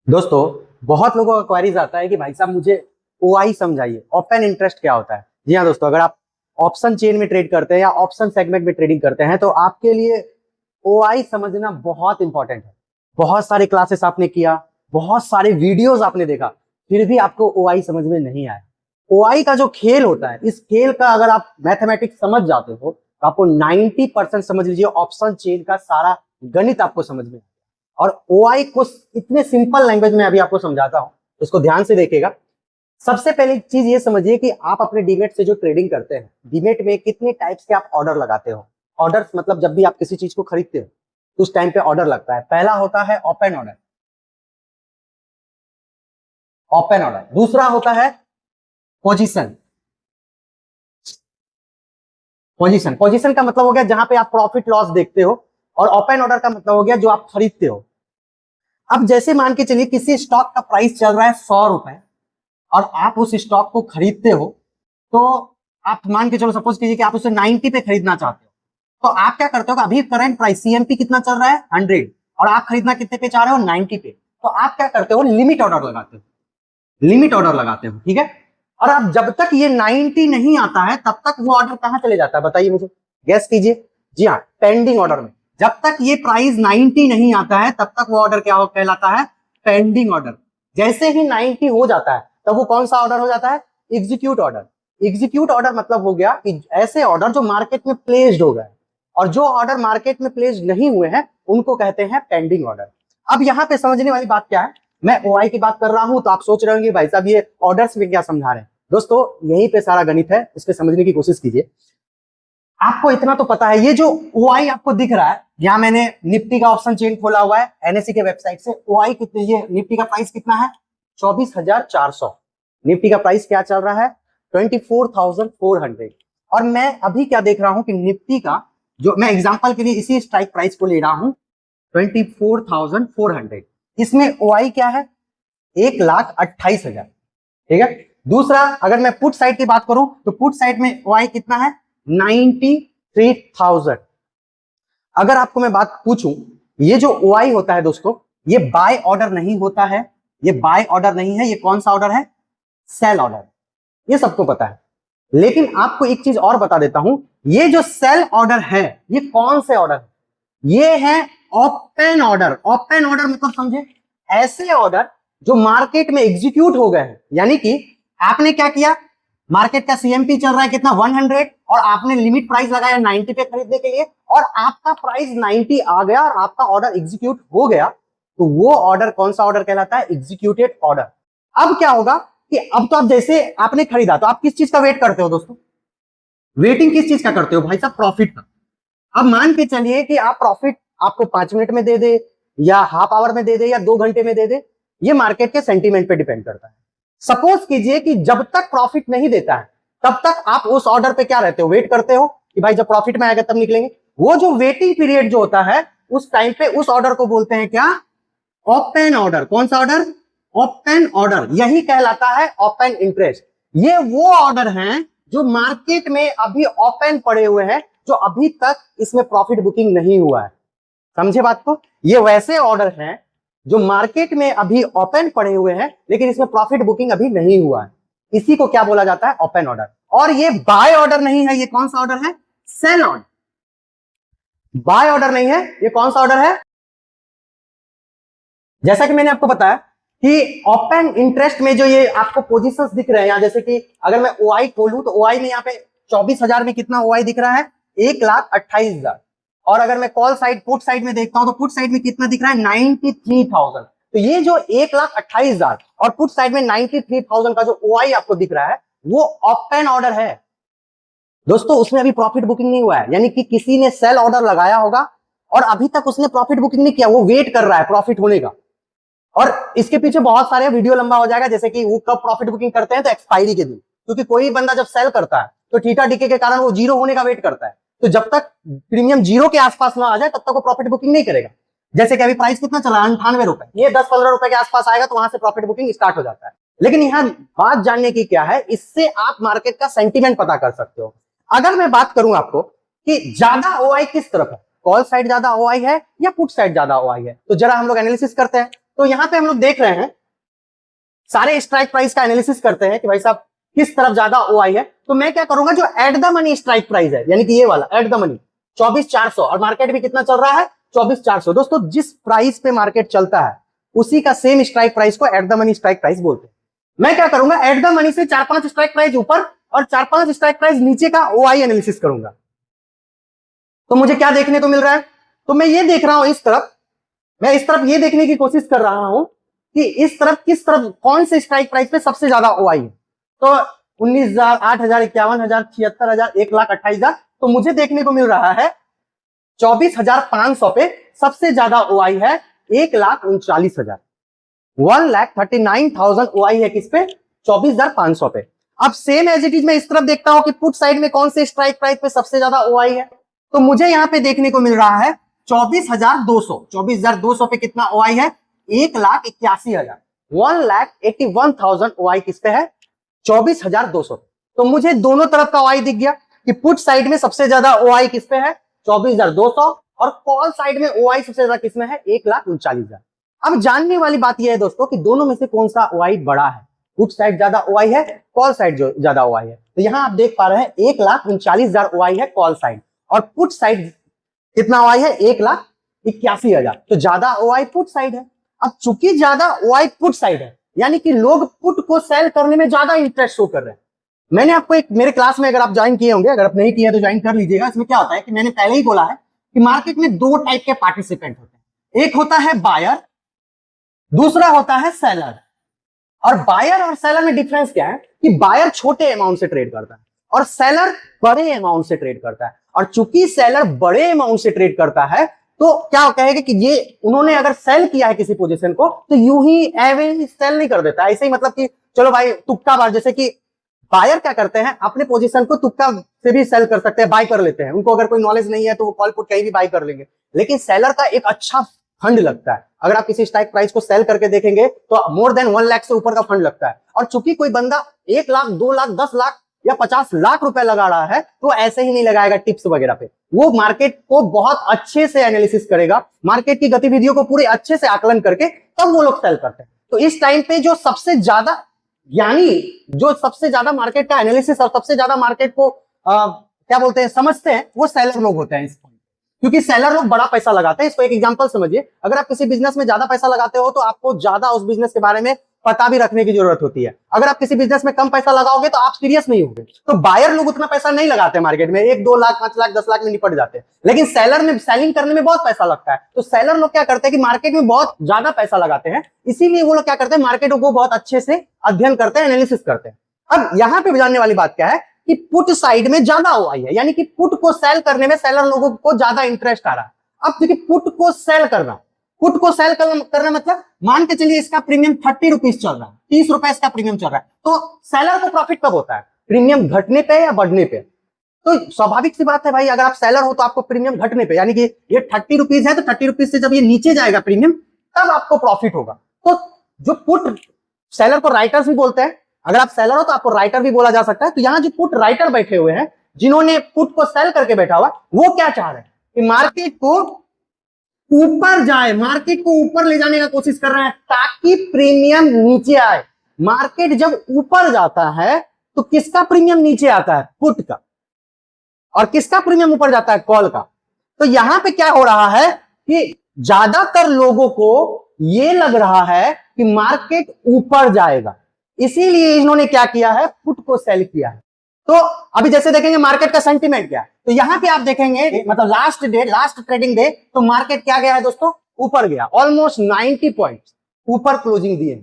दोस्तों, बहुत लोगों का क्वेरीज आता है कि भाई साहब मुझे ओआई समझाइए, ओपन इंटरेस्ट क्या होता है। जी हाँ दोस्तों, अगर आप ऑप्शन चेन में ट्रेड करते हैं या ऑप्शन सेगमेंट में ट्रेडिंग करते हैं तो आपके लिए ओआई समझना बहुत इंपॉर्टेंट है। बहुत सारे क्लासेस आपने किया, बहुत सारे वीडियोस आपने देखा, फिर भी आपको ओआई समझ में नहीं आया। ओआई का जो खेल होता है, इस खेल का अगर आप मैथमेटिक्स समझ जाते हो तो आपको 90% समझ लीजिए ऑप्शन चेन का सारा गणित आपको समझ में। और ओआई को इतने सिंपल लैंग्वेज में अभी आपको समझाता हूं, उसको ध्यान से देखिएगा। सबसे पहली चीज ये समझिए कि आप अपने डीमेट से जो ट्रेडिंग करते हैं, डीमेट में कितने टाइप्स के आप ऑर्डर लगाते हो। ऑर्डर मतलब जब भी आप किसी चीज को खरीदते हो तो उस टाइम पे ऑर्डर लगता है। पहला होता है ओपन ऑर्डर, ओपन ऑर्डर। दूसरा होता है पोजीशन, पोजीशन पोजीशन का मतलब हो गया जहां पे आप प्रॉफिट लॉस देखते हो, और ओपन ऑर्डर का मतलब हो गया जो आप खरीदते हो। अब जैसे मान के चलिए किसी स्टॉक का प्राइस चल रहा है 100 रुपए और आप उस स्टॉक को खरीदते हो, तो आप मान के चलो, सपोज कीजिए कि आप उसे 90 पे खरीदना चाहते हो, तो आप क्या करते हो, अभी करंट प्राइस सीएमपी कितना चल रहा है 100, और आप खरीदना कितने पे चाह रहे हो 90 पे, तो आप क्या करते हो, लिमिट ऑर्डर लगाते हो, लिमिट ऑर्डर लगाते हो, ठीक है। और अब जब तक ये 90 नहीं आता है तब तक वो ऑर्डर कहां चले जाता है, बताइए मुझे, गैस कीजिए। जी हाँ, पेंडिंग ऑर्डर में। जब तक ये प्राइस 90 नहीं आता है तब तक वो ऑर्डर क्या कहलाता है, पेंडिंग ऑर्डर। जैसे ही 90 हो जाता है तब वो कौन सा ऑर्डर हो जाता है, एग्जीक्यूट ऑर्डर। एग्जीक्यूट ऑर्डर मतलब हो गया कि ऐसे ऑर्डर जो मार्केट में प्लेस्ड हो गए, और जो ऑर्डर मार्केट में प्लेस्ड नहीं हुए हैं उनको कहते हैं पेंडिंग ऑर्डर। अब यहां पे समझने वाली बात क्या है, मैं ओआई की बात कर रहा हूं तो आप सोच रहे होंगे भाई साहब ये ऑर्डर्स में क्या समझा रहे हैं। दोस्तों, यहीं पे सारा गणित है, इसको समझने की कोशिश कीजिए। आपको इतना तो पता है, ये जो ओआई आपको दिख रहा है, यहां मैंने निफ्टी का ऑप्शन चेन खोला हुआ है एनएससी के वेबसाइट से। ओआई कितने, ये निफ्टी का प्राइस कितना है, 24,400। निफ्टी का प्राइस क्या चल रहा है, 24,400। और मैं अभी क्या देख रहा हूं कि निफ्टी का, जो मैं एग्जांपल के लिए इसी स्ट्राइक प्राइस को ले रहा हूं, 24,400। इसमें ओआई क्या है, 1,28,000, ठीक है। दूसरा, अगर मैं पुट साइड की बात करूं तो पुट साइड में ओआई कितना है, 93,000। अगर आपको मैं बात पूछूं, ये जो ओआई होता है दोस्तों, ये बाय ऑर्डर नहीं होता है, ये बाय ऑर्डर नहीं है, ये कौन सा ऑर्डर है, सेल ऑर्डर। ये सबको पता है। लेकिन आपको एक चीज और बता देता हूं, ये जो सेल ऑर्डर है ये कौन से ऑर्डर है, ये है ओपन ऑर्डर। ओपन ऑर्डर मतलब समझे, ऐसे ऑर्डर जो मार्केट में एग्जीक्यूट हो गए हैं। यानी कि आपने क्या किया, मार्केट का सीएमपी चल रहा है कितना 100, और आपने लिमिट प्राइस लगाया 90 पे खरीदने के लिए, और आपका प्राइस 90 आ गया और आपका ऑर्डर एग्जीक्यूट हो गया, तो वो ऑर्डर कौन सा ऑर्डर कहलाता है, एग्जीक्यूटेड ऑर्डर। अब क्या होगा कि अब तो आप जैसे आपने खरीदा तो आप किस चीज का वेट करते हो दोस्तों, वेटिंग किस चीज का करते हो भाई साहब, प्रॉफिट का। अब मान के चलिए कि आप प्रॉफिट आपको 5 मिनट में दे दे, या हाफ आवर में दे दे, या 2 घंटे में दे दे, ये मार्केट के सेंटीमेंट पे डिपेंड करता है। सपोज कीजिए कि जब तक प्रॉफिट नहीं देता है तब तक आप उस ऑर्डर पे क्या रहते हो, वेट करते हो कि भाई जब प्रॉफिट में आएगा तब निकलेंगे। वो जो वेटिंग पीरियड जो होता है उस टाइम पे उस ऑर्डर को बोलते हैं क्या, ओपन ऑर्डर। कौन सा ऑर्डर, ओपन ऑर्डर। यही कहलाता है ओपन इंटरेस्ट। ये वो ऑर्डर हैं जो मार्केट में अभी ओपन पड़े हुए हैं, जो अभी तक इसमें प्रॉफिट बुकिंग नहीं हुआ है। समझे बात को, ये वैसे ऑर्डर हैं जो मार्केट में अभी ओपन पड़े हुए हैं लेकिन इसमें प्रॉफिट बुकिंग अभी नहीं हुआ है। इसी को क्या बोला जाता है, ओपन ऑर्डर। और ये बाय ऑर्डर नहीं है, ये कौन सा ऑर्डर है, सेल ऑर्डर। बाय ऑर्डर नहीं है, ये कौन सा ऑर्डर है, जैसा कि मैंने आपको बताया कि ओपन इंटरेस्ट में जो ये आपको पोजीशंस दिख रहे हैं यहां, जैसे कि अगर मैं ओआई खोलूं तो ओआई में यहाँ पे 24,000 में कितना ओआई दिख रहा है, 1,28,000। और अगर मैं कॉल साइड पुट साइड में देखता हूं तो पुट साइड में कितना दिख रहा है, 93,000। तो ये जो 1,28,000 और पुट साइड में 93,000 का जो ओआई आपको दिख रहा है वो ओपन ऑर्डर है दोस्तों। उसमें अभी प्रॉफिट बुकिंग नहीं हुआ है, यानी कि किसी ने सेल ऑर्डर लगाया होगा और अभी तक उसने प्रॉफिट बुकिंग नहीं किया, वो वेट कर रहा है प्रॉफिट होने का। और इसके पीछे बहुत सारे वीडियो लंबा हो जाएगा, जैसे कि वो कब प्रॉफिट बुकिंग करते हैं, तो एक्सपायरी के दिन। क्योंकि कोई बंदा जब सेल करता है तो थीटा डीके के कारण वो जीरो होने का वेट करता है, तो जब तक प्रीमियम जीरो के आसपास ना आ जाए तब तक वो प्रॉफिट बुकिंग नहीं करेगा। जैसे कि अभी प्राइस कितना चला, 98 रुपए, ये 10-15 रुपए के आसपास आएगा तो वहां से प्रॉफिट बुकिंग स्टार्ट हो जाता है। लेकिन यहाँ बात जानने की क्या है, इससे आप मार्केट का सेंटीमेंट पता कर सकते हो। अगर मैं बात करूं आपको कि ज्यादा ओआई किस तरफ है, कॉल साइड ज्यादा ओआई है या पुट साइड ज्यादा ओआई है, तो जरा हम लोग एनालिसिस करते हैं। तो यहाँ पे हम लोग देख रहे हैं, सारे स्ट्राइक प्राइस का एनालिसिस करते हैं कि भाई साहब किस तरफ ज्यादा ओआई है। तो मैं क्या करूंगा, जो at the money strike price है, यानी कि ये वाला एट द मनी 24,400, और मार्केट भी कितना चल रहा है 24,400। दोस्तों जिस प्राइस पे मार्केट चलता है उसी का सेम स्ट्राइक प्राइस को at the money strike price बोलते हैं। मैं क्या करूंगा, एट द मनी से 4-5 स्ट्राइक प्राइस ऊपर और 4-5 स्ट्राइक प्राइस नीचे का ओआई एनालिसिस करूंगा। तो मुझे क्या देखने को मिल रहा है, तो मैं ये देख रहा हूं इस तरफ, मैं इस तरफ ये देखने की कोशिश कर रहा हूं कि इस तरफ किस तरफ कौन से स्ट्राइक प्राइस पे सबसे ज्यादा ओआई है। तो 19,000, 8,000, 51,000, 76,000, 1,28,000। तो मुझे देखने को मिल रहा है 24,500 पे सबसे ज्यादा ओआई है 1,39,000, 1,39,000 ओआई है किस पे, 24,500 पे। अब सेम एज इट इज मैं इस तरफ देखता हूं कि पुट साइड में कौन से स्ट्राइक प्राइस पे सबसे ज्यादा ओआई है। तो मुझे यहां पे देखने को मिल रहा है 24,200, 24,200 पे कितना ओआई है, 1,81,000, 1,81,000 ओआई किस पे है, 24,200। तो मुझे दोनों तरफ का ओआई दिख गया कि पुट साइड में सबसे ज्यादा ओआई किस पे है 24,200, और कॉल साइड में ओआई सबसे ज्यादा किस में है 1,39,000। अब जानने वाली बात यह है दोस्तों कि दोनों में से कौन सा ओआई बड़ा है, पुट साइड ज्यादा ओआई है, कॉल साइड जो ज्यादा ओआई है। तो यहां आप देख पा रहे हैं 1,39,000 ओआई है कॉल साइड, और पुट साइड कितना ओआई है 1,81,000। तो ज्यादा ओआई पुट साइड है। अब चूंकि ज्यादा ओआई पुट साइड है, यानी कि लोग पुट को सेल करने में ज्यादा इंटरेस्ट शो कर रहे हैं। मैंने आपको एक मेरे क्लास में अगर आप ज्वाइन किए होंगे, अगर आप नहीं किए तो ज्वाइन कर लीजिएगा। इसमें क्या होता है कि मैंने पहले ही बोला है कि मार्केट में दो टाइप के पार्टिसिपेंट होते हैं, एक होता है बायर, दूसरा होता है सेलर। और बायर और सेलर में डिफरेंस क्या है कि बायर छोटे अमाउंट से ट्रेड करता है और सेलर बड़े अमाउंट से ट्रेड करता है। और चूंकि सेलर बड़े अमाउंट से ट्रेड करता है तो क्या कहेगा कि ये उन्होंने अगर सेल किया है किसी पोजीशन को तो यूं ही एवरेज सेल नहीं कर देता, ऐसे ही मतलब कि चलो भाई तुक्का बार, जैसे कि बायर क्या करते हैं अपने पोजीशन को तुक्का से भी सेल कर सकते हैं, बाय कर लेते हैं। उनको अगर कोई नॉलेज नहीं है तो वो कॉल पुट कहीं भी बाय कर लेंगे। लेकिन सेलर का एक अच्छा फंड लगता है, अगर आप किसी स्ट्राइक प्राइस को सेल करके देखेंगे तो मोर देन 1 लाख से ऊपर का फंड लगता है। और चूंकि कोई बंदा 1 लाख, 2 लाख, 10 लाख या 50 लाख रुपए लगा रहा है तो ऐसे ही नहीं लगाएगा टिप्स वगैरह पे, वो मार्केट को बहुत अच्छे से एनालिसिस करेगा, मार्केट की गतिविधियों को पूरे अच्छे से आकलन करके तब वो लोग सेल करते हैं। तो इस टाइम पे जो सबसे ज्यादा यानी जो सबसे ज्यादा मार्केट का एनालिसिस और सबसे ज्यादा मार्केट को क्या बोलते हैं समझते हैं वो सेलर लोग होते हैं इस पॉइंट, क्योंकि सेलर लोग बड़ा पैसा लगाते हैं। इसको एक एग्जांपल समझिए, अगर आप किसी बिजनेस में ज्यादा पैसा लगाते हो तो आपको ज्यादा उस बिजनेस के बारे में पता भी रखने की जरूरत होती है। अगर आप किसी बिजनेस में कम पैसा लगाओगे तो आप सीरियस नहीं होंगे। तो बायर लोग उतना पैसा नहीं लगाते मार्केट में, 1-2 लाख, 5 लाख, 10 लाख में निपट जाते हैं। लेकिन सेलर में सेलिंग करने में बहुत पैसा लगता है। तो सेलर लोग क्या करते हैं कि मार्केट में बहुत ज्यादा पैसा लगाते हैं, इसीलिए वो लोग क्या करते हैं मार्केट को बहुत अच्छे से अध्ययन करते हैं, एनालिसिस करते हैं। अब यहाँ पे जानने वाली बात क्या है कि पुट साइड में ज्यादा ओआई है, यानी कि पुट को सेल करने में सेलर लोगों को ज्यादा इंटरेस्ट आ रहा है। अब देखिए पुट को सेल करना, पुट को सेल करना मतलब मान के चलिए इसका प्रीमियम 30 रुपीज चल रहा है, 30 रुपए इसका प्रीमियम चल रहा है, तो सेलर को प्रॉफिट कब होता है, प्रीमियम घटने पे या बढ़ने पे। तो स्वाभाविक सी बात है भाई, अगर आप सेलर हो तो आपको प्रीमियम घटने पे, यानी कि ये 30 रुपीज है तो 30 रुपीज से जब ये नीचे जाएगा प्रीमियम तब आपको प्रॉफिट होगा। तो जो पुट सेलर को राइटर्स भी बोलते हैं, अगर आप सेलर हो तो आपको राइटर भी बोला जा सकता है। तो यहाँ जो पुट राइटर बैठे हुए हैं जिन्होंने पुट को सेल करके बैठा हुआ, वो क्या चाह रहे हैं कि मार्केट को ऊपर जाए, मार्केट को ऊपर ले जाने का कोशिश कर रहे हैं ताकि प्रीमियम नीचे आए। मार्केट जब ऊपर जाता है तो किसका प्रीमियम नीचे आता है, पुट का, और किसका प्रीमियम ऊपर जाता है, कॉल का। तो यहां पे क्या हो रहा है कि ज्यादातर लोगों को यह लग रहा है कि मार्केट ऊपर जाएगा, इसीलिए इन्होंने क्या किया है, पुट को सेल किया है। तो अभी जैसे देखेंगे मार्केट का सेंटीमेंट क्या है, तो यहां पे आप देखेंगे मतलब लास्ट ट्रेडिंग डे तो मार्केट क्या गया है दोस्तों, ऊपर गया, ऑलमोस्ट 90 पॉइंट्स ऊपर क्लोजिंग दिए।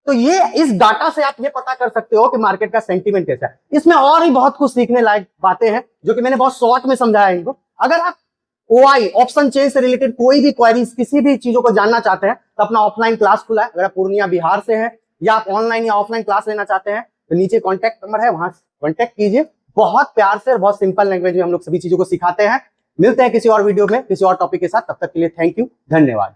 तो ये इस डाटा से आप ये पता कर सकते हो कि मार्केट का सेंटीमेंट कैसा है। इसमें और भी बहुत कुछ सीखने लायक बातें हैं जो कि मैंने बहुत शॉर्ट में समझाया इनको। अगर आप ओआई ऑप्शन चेन से रिलेटेड कोई भी क्वेरीज, किसी भी चीजों को जानना चाहते हैं तो अपना ऑफलाइन क्लास खुला है। अगर आप पूर्णिया बिहार से हैं या आप ऑनलाइन या ऑफलाइन क्लास लेना चाहते हैं तो नीचे कॉन्टैक्ट नंबर है, वहां कॉन्टैक्ट कीजिए। बहुत प्यार से और बहुत सिंपल लैंग्वेज में हम लोग सभी चीजों को सिखाते हैं। मिलते हैं किसी और वीडियो में किसी और टॉपिक के साथ, तब तक के लिए थैंक यू, धन्यवाद।